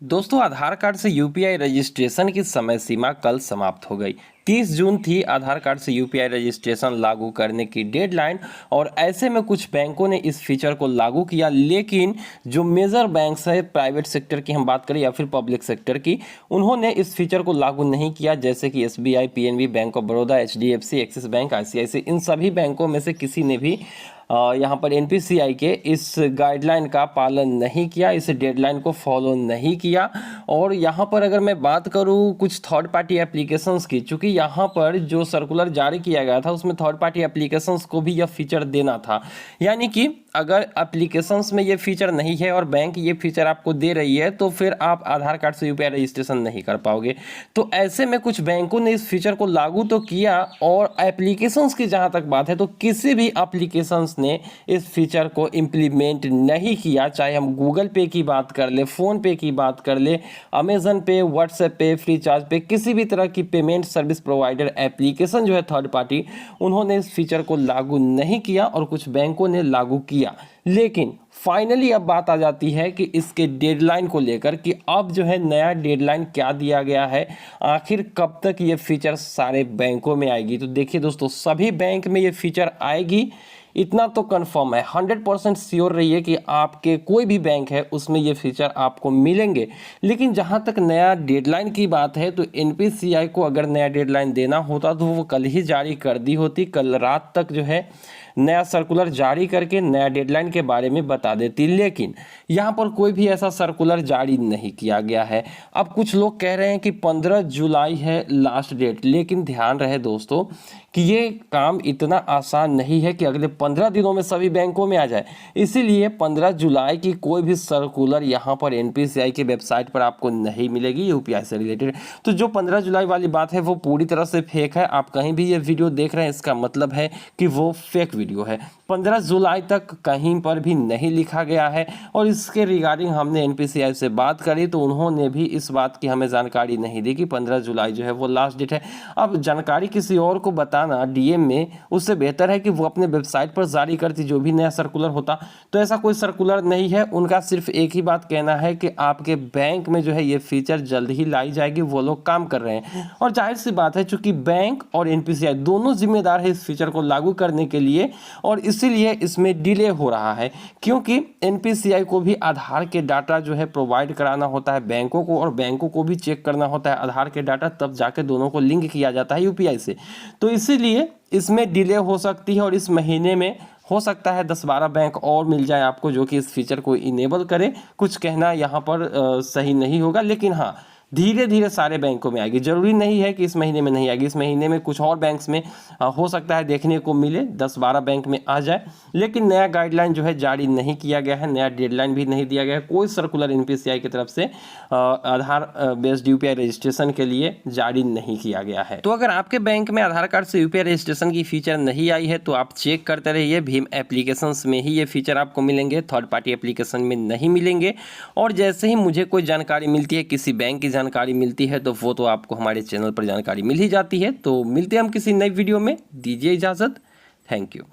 दोस्तों, आधार कार्ड से UPI registration की समय सीमा कल समाप्त हो गई। 30 जून थी आधार कार्ड से यूपीआई रजिस्ट्रेशन लागू करने की डेडलाइन और ऐसे में कुछ बैंकों ने इस फीचर को लागू किया, लेकिन जो मेजर बैंक्स है, प्राइवेट सेक्टर की हम बात करें या फिर पब्लिक सेक्टर की, उन्होंने इस फीचर को लागू नहीं किया। जैसे कि SBI, PNB, bank of Baroda, HDFC, Axis bank, ICICI, इन सभी बैंकों में से किसी ने भी यहाँ पर एनपीसीआई के इस गाइडलाइन का पालन नहीं किया, इस डेडलाइन को फॉलो नहीं किया। और यहाँ पर अगर मैं बात करूँ कुछ थर्ड पार्टी एप्लीकेशंस की, चूँकि यहाँ पर जो सर्कुलर जारी किया गया था उसमें थर्ड पार्टी एप्लीकेशंस को भी यह फीचर देना था। यानी कि अगर एप्लीकेशंस में ये फीचर नहीं है और बैंक ये फीचर आपको दे रही है तो फिर आप आधार कार्ड से यूपीआई रजिस्ट्रेशन नहीं कर पाओगे। तो ऐसे में कुछ बैंकों ने इस फीचर को लागू तो किया, और एप्लीकेशंस की जहाँ तक बात है तो किसी भी एप्लीकेशंस ने इस फीचर को इम्प्लीमेंट नहीं किया। चाहे हम गूगल पे की बात कर ले, फ़ोन पे की बात कर ले, अमेजन पे, व्हाट्सएप पे, फ्रीचार्ज पे, किसी भी तरह की पेमेंट सर्विस प्रोवाइडर एप्लीकेशन जो है थर्ड पार्टी, उन्होंने इस फीचर को लागू नहीं किया और कुछ बैंकों ने लागू किया। लेकिन फाइनली अब बात आ जाती है कि इसके डेडलाइन को लेकर कि अब जो है नया डेडलाइन क्या दिया गया है, आखिर कब तक ये फीचर सारे बैंकों में आएगी। तो देखिए दोस्तों, सभी बैंक में ये फीचर आएगी, इतना तो कंफर्म है। 100% श्योर रहिए कि आपके कोई भी बैंक है उसमें ये फीचर आपको मिलेंगे। लेकिन जहाँ तक नया डेडलाइन की बात है तो एनपीसीआई को अगर नया डेडलाइन देना होता तो वो कल ही जारी कर दी होती, कल रात तक जो है नया सर्कुलर जारी करके नया डेडलाइन के बारे में बता देती। लेकिन यहाँ पर कोई भी ऐसा सर्कुलर जारी नहीं किया गया है। अब कुछ लोग कह रहे हैं कि 15 जुलाई है लास्ट डेट, लेकिन ध्यान रहे दोस्तों कि ये काम इतना आसान नहीं है कि अगले 15 दिनों में सभी बैंकों में आ जाए। इसीलिए 15 जुलाई की कोई भी सर्कुलर यहाँ पर एनपीसीआई की वेबसाइट पर आपको नहीं मिलेगी यूपीआई से रिलेटेड। तो जो 15 जुलाई वाली बात है वो पूरी तरह से फेक है। आप कहीं भी ये वीडियो देख रहे हैं इसका मतलब है कि वो फेक वीडियो है। 15 जुलाई तक कहीं पर भी नहीं लिखा गया है। और इसके रिगार्डिंग हमने एनपीसीआई से बात करी तो उन्होंने भी इस बात की हमें जानकारी नहीं दी कि 15 जुलाई जो है वो लास्ट डेट है। अब जानकारी किसी और को बताना डीएम में, उससे बेहतर है कि वो अपने वेबसाइट पर जारी करती जो भी नया सर्कुलर होता। तो ऐसा कोई सर्कुलर नहीं है, उनका सिर्फ एक ही बात कहना है कि आपके बैंक में जो है ये फीचर जल्द ही लाई जाएगी, वो लोग काम कर रहे हैं। और जाहिर सी बात है, चूंकि बैंक और एनपीसीआई दोनों जिम्मेदार है इस फीचर को लागू करने के लिए, और इसीलिए इसमें डिले हो रहा है। क्योंकि एनपीसीआई को भी आधार के डाटा जो है प्रोवाइड कराना होता है बैंकों को, और बैंकों को भी चेक करना होता है आधार के डाटा, तब जाके दोनों को लिंक किया जाता है यूपीआई से। तो इसीलिए इसमें डिले हो सकती है, और इस महीने में हो सकता है 10-12 बैंक और मिल जाए आपको जो कि इस फीचर को इनेबल करे। कुछ कहना यहाँ पर सही नहीं होगा, लेकिन हाँ, धीरे धीरे सारे बैंकों में आएगी। जरूरी नहीं है कि इस महीने में नहीं आएगी, इस महीने में कुछ और बैंक्स में हो सकता है देखने को मिले, 10-12 बैंक में आ जाए। लेकिन नया गाइडलाइन जो है जारी नहीं किया गया है, नया डेडलाइन भी नहीं दिया गया है, कोई सर्कुलर एनपीसीआई की तरफ से आधार बेस्ड यूपीआई रजिस्ट्रेशन के लिए जारी नहीं किया गया है। तो अगर आपके बैंक में आधार कार्ड से यूपीआई रजिस्ट्रेशन की फीचर नहीं आई है तो आप चेक करते रहिए, भीम एप्लीकेशंस में ही ये फीचर आपको मिलेंगे, थर्ड पार्टी एप्लीकेशन में नहीं मिलेंगे। और जैसे ही मुझे कोई जानकारी मिलती है, किसी बैंक की जानकारी मिलती है, तो वो तो आपको हमारे चैनल पर जानकारी मिल ही जाती है। तो मिलते हैं हम किसी नई वीडियो में, दीजिए इजाज़त। Thank you.